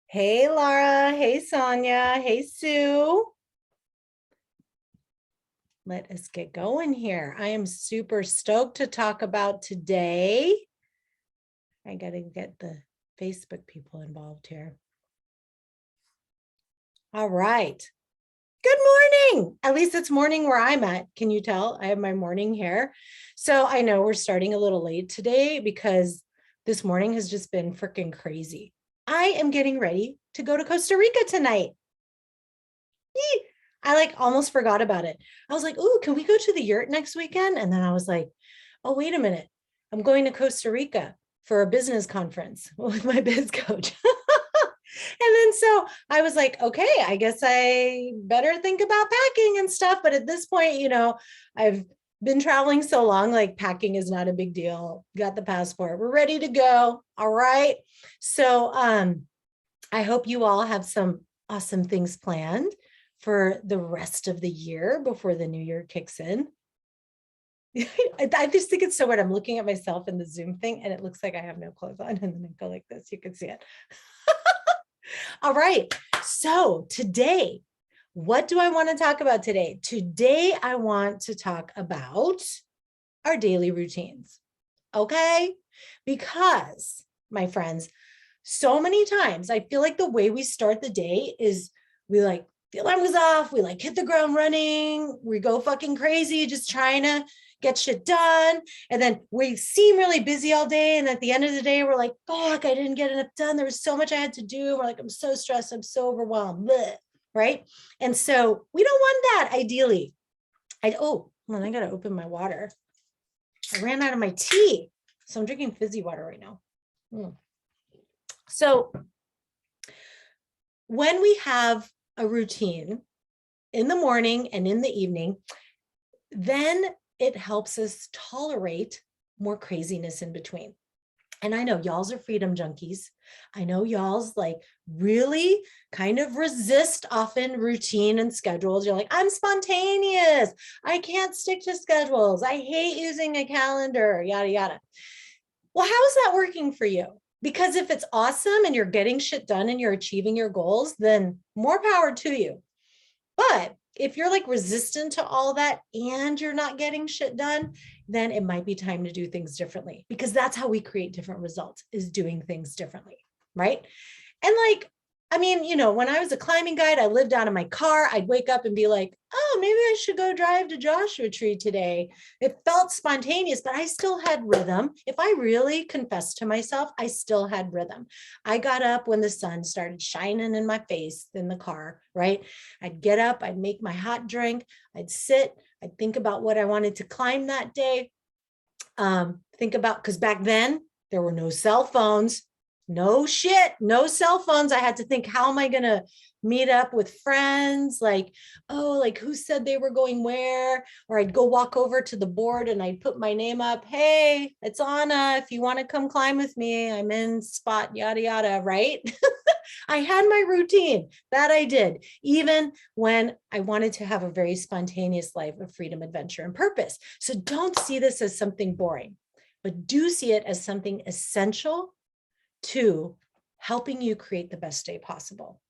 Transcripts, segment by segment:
Hey, Laura. Hey, Sonia. Hey, Sue. Let us get going here. I am super stoked to talk about today. I got to get the Facebook people involved here. All right. Good morning. At least it's morning where I'm at. Can you tell? I have my morning hair. So I know we're starting a little late today because this morning has just been freaking crazy. I am getting ready to go to Costa Rica tonight. I like almost forgot about it. I was like, "Ooh, can we go to the yurt next weekend?" And then I was like, "Oh, wait a minute. I'm going to Costa Rica for a business conference with my biz coach." And then so I was like, "Okay, I guess I better think about packing and stuff." But at this point, I've been traveling so long, like packing is not a big deal. Got the passport. We're ready to go. All right. So I hope you all have some awesome things planned for the rest of the year before the new year kicks in. I just think it's so weird. I'm looking at myself in the Zoom thing and it looks like I have no clothes on, and then I go like this. You can see it. All right. So today, what do I want to talk about today? Today, I want to talk about our daily routines. Okay? Because, my friends, so many times I feel like the way we start the day is we like the alarm goes off, we like hit the ground running, we go fucking crazy just trying to get shit done. And then we seem really busy all day. And at the end of the day, we're like, fuck, I didn't get enough done. There was so much I had to do. We're like, I'm so stressed. I'm so overwhelmed. Blech. Right. And so we don't want that ideally. I got to open my water. I ran out of my tea. So I'm drinking fizzy water right now. So when we have a routine in the morning and in the evening, then it helps us tolerate more craziness in between. And I know y'all's are freedom junkies. I know y'all's like really kind of resist often routine and schedules. You're like, I'm spontaneous. I can't stick to schedules. I hate using a calendar, yada, yada. Well, how is that working for you? Because if it's awesome and you're getting shit done and you're achieving your goals, then more power to you. But if you're like resistant to all that and you're not getting shit done, then it might be time to do things differently, because that's how we create different results, is doing things differently, right? And like, I mean, when I was a climbing guide, I lived out of my car. I'd wake up and be like, oh, maybe I should go drive to Joshua Tree today. It felt spontaneous, but I still had rhythm. If I really confess to myself, I still had rhythm. I got up when the sun started shining in my face in the car, right? I'd get up, I'd make my hot drink, I'd sit, I'd think about what I wanted to climb that day. Because back then there were no cell phones. No shit, no cell phones. I had to think, how am I going to meet up with friends? Like, oh, like who said they were going where? Or I'd go walk over to the board and I'd put my name up. Hey, it's Anna. If you want to come climb with me, I'm in spot, yada, yada, right? I had my routine that I did, even when I wanted to have a very spontaneous life of freedom, adventure, and purpose. So don't see this as something boring, but do see it as something essential to helping you create the best day possible.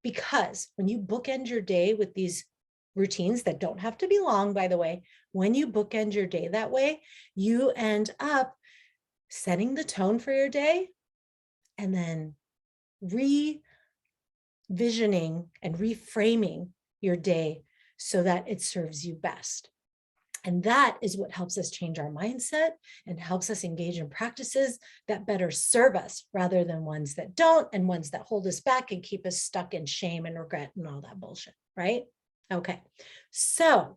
Because when you bookend your day with these routines that don't have to be long, by the way, when you bookend your day that way, you end up setting the tone for your day and then revisioning and reframing your day so that it serves you best. And that is what helps us change our mindset and helps us engage in practices that better serve us rather than ones that don't, and ones that hold us back and keep us stuck in shame and regret and all that bullshit, right? Okay, so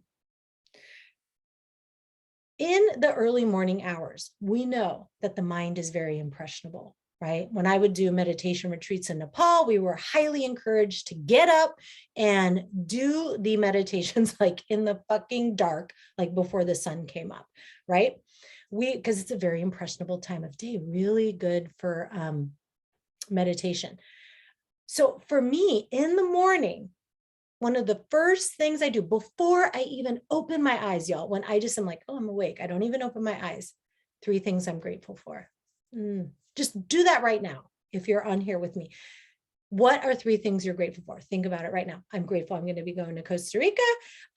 in the early morning hours, we know that the mind is very impressionable, right? When I would do meditation retreats in Nepal, we were highly encouraged to get up and do the meditations like in the fucking dark, like before the sun came up, right? Because it's a very impressionable time of day, really good for meditation. So for me, in the morning, one of the first things I do before I even open my eyes, y'all, when I just am like, oh, I'm awake, I don't even open my eyes. 3 things I'm grateful for. Just do that right now. if you're on here with me. What are 3 things you're grateful for? Think about it right now. I'm grateful I'm going to be going to Costa Rica.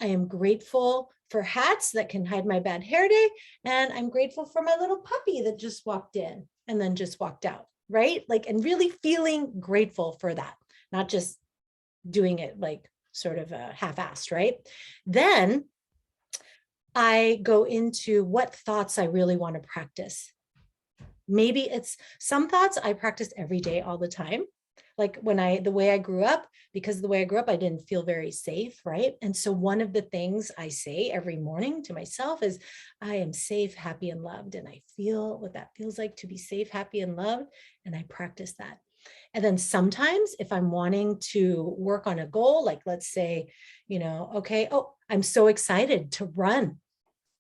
I am grateful for hats that can hide my bad hair day. And I'm grateful for my little puppy that just walked in and then just walked out, right? Like, and really feeling grateful for that, not just doing it like sort of half-assed, right? Then I go into what thoughts I really want to practice. Maybe it's some thoughts I practice every day, all the time. Like the way I grew up, because of the way I grew up, I didn't feel very safe, right? And so one of the things I say every morning to myself is, I am safe, happy, and loved. And I feel what that feels like to be safe, happy, and loved. And I practice that. And then sometimes if I'm wanting to work on a goal, like let's say, okay, oh, I'm so excited to run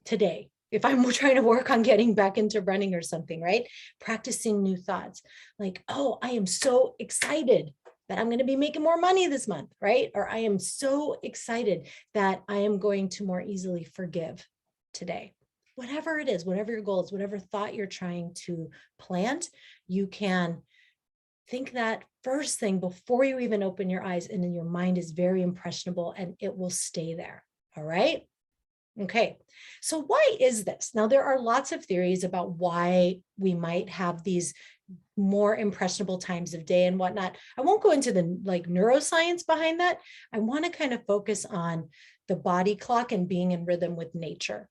today. If I'm trying to work on getting back into running or something, right? Practicing new thoughts like, oh, I am so excited that I'm going to be making more money this month, right? Or I am so excited that I am going to more easily forgive today. Whatever it is, whatever your goal is, whatever thought you're trying to plant, you can think that first thing before you even open your eyes, and then your mind is very impressionable and it will stay there. All right. Okay, so why is this? Now, there are lots of theories about why we might have these more impressionable times of day and whatnot. I won't go into the neuroscience behind that. I want to kind of focus on the body clock and being in rhythm with nature,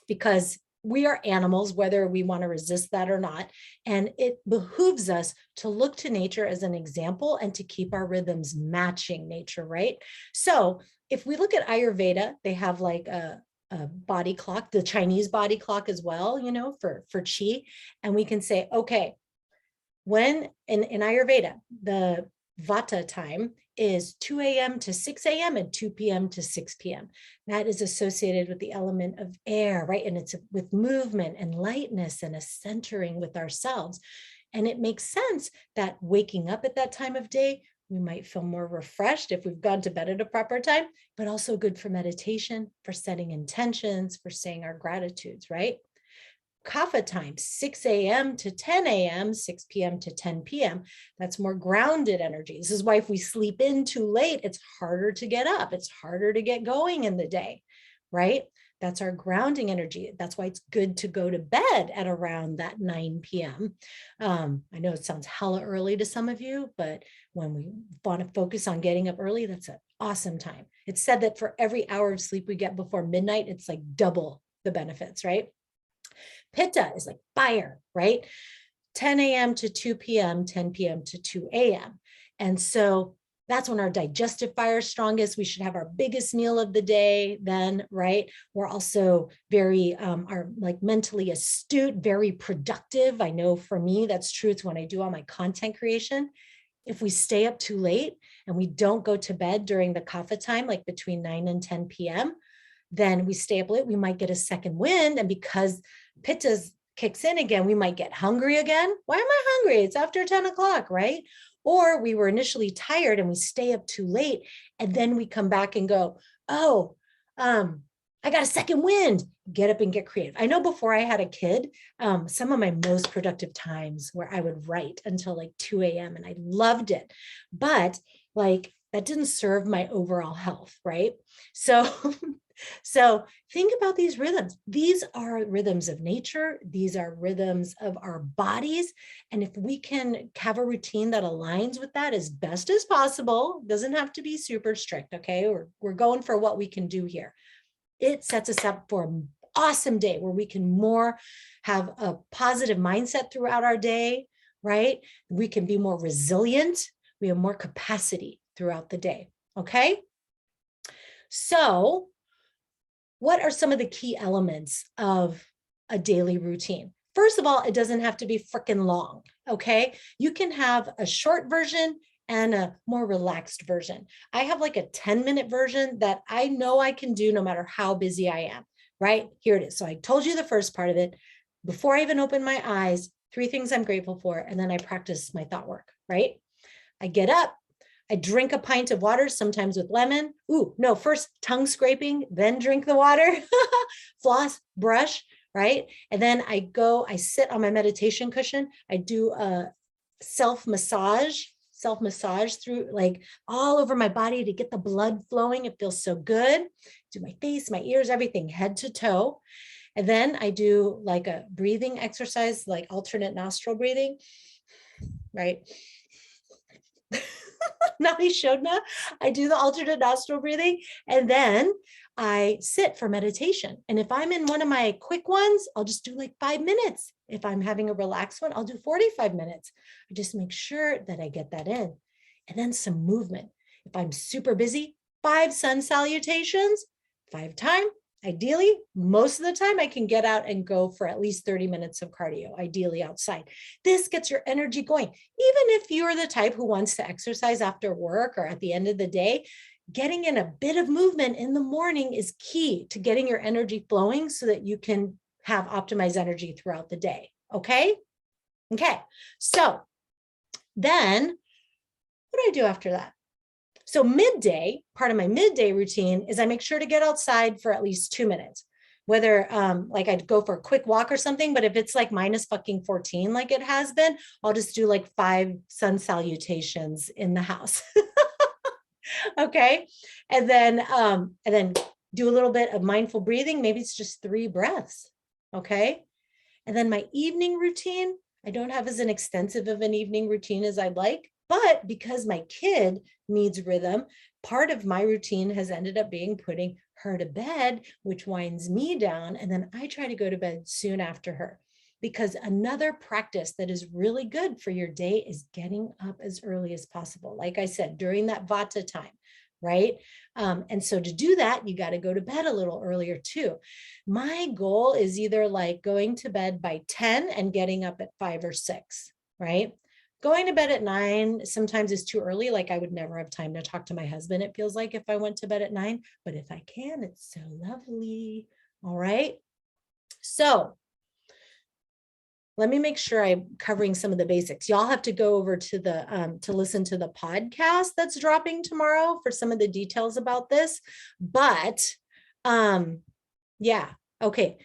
because we are animals, whether we want to resist that or not. And it behooves us to look to nature as an example and to keep our rhythms matching nature, right? So if we look at Ayurveda, they have like a body clock, the Chinese body clock as well, for Qi. And we can say, okay, when in Ayurveda, the Vata time is 2 a.m. to 6 a.m. and 2 p.m. to 6 p.m. That is associated with the element of air, right? And it's with movement and lightness and a centering with ourselves. And it makes sense that waking up at that time of day, we might feel more refreshed if we've gone to bed at a proper time, but also good for meditation, for setting intentions, for saying our gratitudes, right? Kapha time, 6 a.m. to 10 a.m., 6 p.m. to 10 p.m. That's more grounded energy. This is why if we sleep in too late, it's harder to get up. It's harder to get going in the day, right? That's our grounding energy. That's why it's good to go to bed at around that 9 p.m. I know it sounds hella early to some of you, but when we want to focus on getting up early, that's an awesome time. It's said that for every hour of sleep we get before midnight, it's like double the benefits, right? Pitta is like fire, right? 10 a.m. to 2 p.m., 10 p.m. to 2 a.m. And so that's when our digestive fire is strongest. We should have our biggest meal of the day then, right? We're also very, are like mentally astute, very productive. I know for me, that's true. It's when I do all my content creation. If we stay up too late and we don't go to bed during the kapha time, like between 9 and 10 p.m., then we stay up late, we might get a second wind. And because pitta kicks in again, we might get hungry again. Why am I hungry? It's after 10 o'clock, right? Or we were initially tired and we stay up too late. And then we come back and go, oh, I got a second wind. Get up and get creative. I know before I had a kid, some of my most productive times where I would write until like 2 a.m. and I loved it. But like that didn't serve my overall health, right? So think about these rhythms. These are rhythms of nature. These are rhythms of our bodies. And if we can have a routine that aligns with that as best as possible, doesn't have to be super strict, okay? We're going for what we can do here. It sets us up for an awesome day where we can more have a positive mindset throughout our day, right? We can be more resilient. We have more capacity throughout the day, okay? So what are some of the key elements of a daily routine? First of all, it doesn't have to be freaking long, okay? You can have a short version and a more relaxed version. I have like a 10-minute version that I know I can do no matter how busy I am, right? Here it is. So I told you the first part of it. Before I even open my eyes, 3 things I'm grateful for, and then I practice my thought work, right? I get up, I drink a pint of water, sometimes with lemon. Ooh, no, first tongue scraping, then drink the water, floss, brush, right? And then I sit on my meditation cushion. I do a self massage through like all over my body to get the blood flowing. It feels so good. Do my face, my ears, everything, head to toe. And then I do like a breathing exercise, like alternate nostril breathing, right? Nadi Shodhana. I do the alternate nostril breathing, and then I sit for meditation. And if I'm in one of my quick ones, I'll just do like 5 minutes. If I'm having a relaxed one, I'll do 45 minutes. I just make sure that I get that in. And then some movement. If I'm super busy, 5 sun salutations, 5 times. Ideally, most of the time I can get out and go for at least 30 minutes of cardio, ideally outside. This gets your energy going. Even if you're the type who wants to exercise after work or at the end of the day, getting in a bit of movement in the morning is key to getting your energy flowing so that you can have optimized energy throughout the day. Okay? Okay. So then what do I do after that? So midday, part of my midday routine is I make sure to get outside for at least 2 minutes, whether like I'd go for a quick walk or something, but if it's like minus fucking 14, like it has been, I'll just do like 5 sun salutations in the house. Okay. And then do a little bit of mindful breathing. Maybe it's just 3 breaths. Okay. And then my evening routine, I don't have as an extensive of an evening routine as I'd like, but because my kid needs rhythm, part of my routine has ended up being putting her to bed, which winds me down. And then I try to go to bed soon after her, because another practice that is really good for your day is getting up as early as possible. Like I said, during that Vata time, right? And so to do that, you got to go to bed a little earlier too. My goal is either like going to bed by 10 and getting up at 5 or 6, right? Going to bed at 9 sometimes is too early. Like I would never have time to talk to my husband, it feels like, if I went to bed at 9, but if I can, it's so lovely. All right. So let me make sure I'm covering some of the basics. Y'all have to go over to the to listen to the podcast that's dropping tomorrow for some of the details about this. But yeah, okay.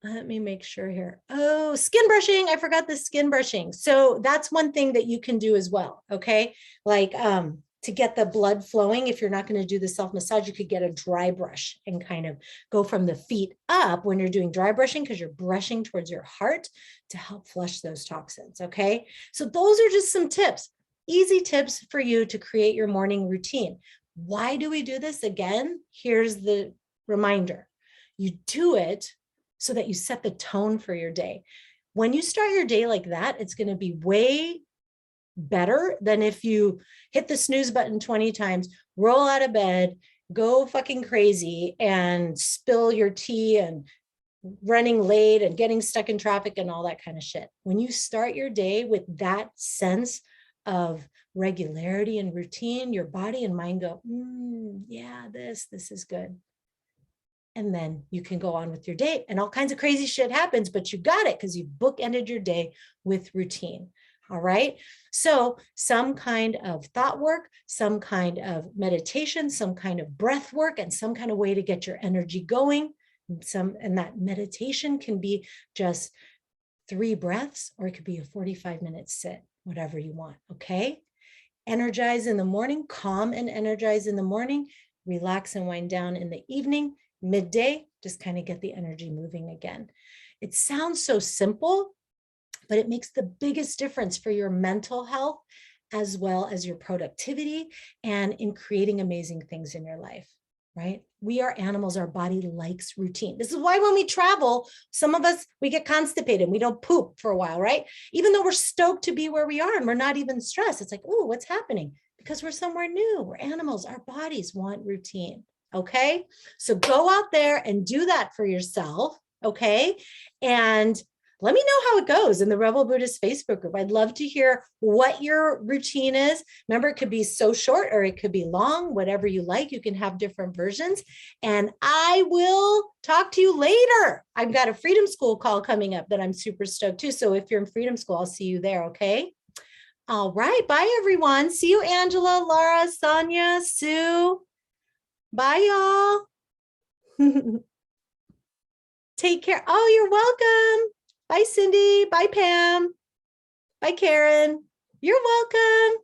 Let me make sure here. Oh, skin brushing. I forgot the skin brushing. So that's one thing that you can do as well. Okay. Like to get the blood flowing, if you're not going to do the self-massage, you could get a dry brush and kind of go from the feet up when you're doing dry brushing, because you're brushing towards your heart to help flush those toxins. Okay. So those are just some tips, easy tips for you to create your morning routine. Why do we do this? Again, here's the reminder. You do it so that you set the tone for your day. When you start your day like that, it's going to be way better than if you hit the snooze button 20 times, roll out of bed, go fucking crazy and spill your tea and running late and getting stuck in traffic and all that kind of shit. When you start your day with that sense of regularity and routine, your body and mind go, yeah, this is good. And then you can go on with your day and all kinds of crazy shit happens, but you got it because you bookended your day with routine. All right. So some kind of thought work, some kind of meditation, some kind of breath work, and some kind of way to get your energy going. And that meditation can be just 3 breaths, or it could be a 45-minute sit, whatever you want. Okay. Energize in the morning, calm and energize in the morning, relax and wind down in the evening. Midday, just kind of get the energy moving again. It sounds so simple, but it makes the biggest difference for your mental health as well as your productivity and in creating amazing things in your life, right? We are animals. Our body likes routine. This is why when we travel, some of us, we get constipated. We don't poop for a while, right? Even though we're stoked to be where we are and we're not even stressed. It's like, oh, what's happening? Because we're somewhere new. We're animals. Our bodies want routine. Okay. So go out there and do that for yourself. Okay. And let me know how it goes in the Rebel Buddhist Facebook group. I'd love to hear what your routine is. Remember, it could be so short or it could be long, whatever you like. You can have different versions. And I will talk to you later. I've got a Freedom School call coming up that I'm super stoked too. So if you're in Freedom School, I'll see you there. Okay. All right. Bye, everyone. See you, Angela, Laura, Sonia, Sue. Bye, y'all. Take care. Oh, you're welcome. Bye, Cindy. Bye, Pam. Bye, Karen. You're welcome.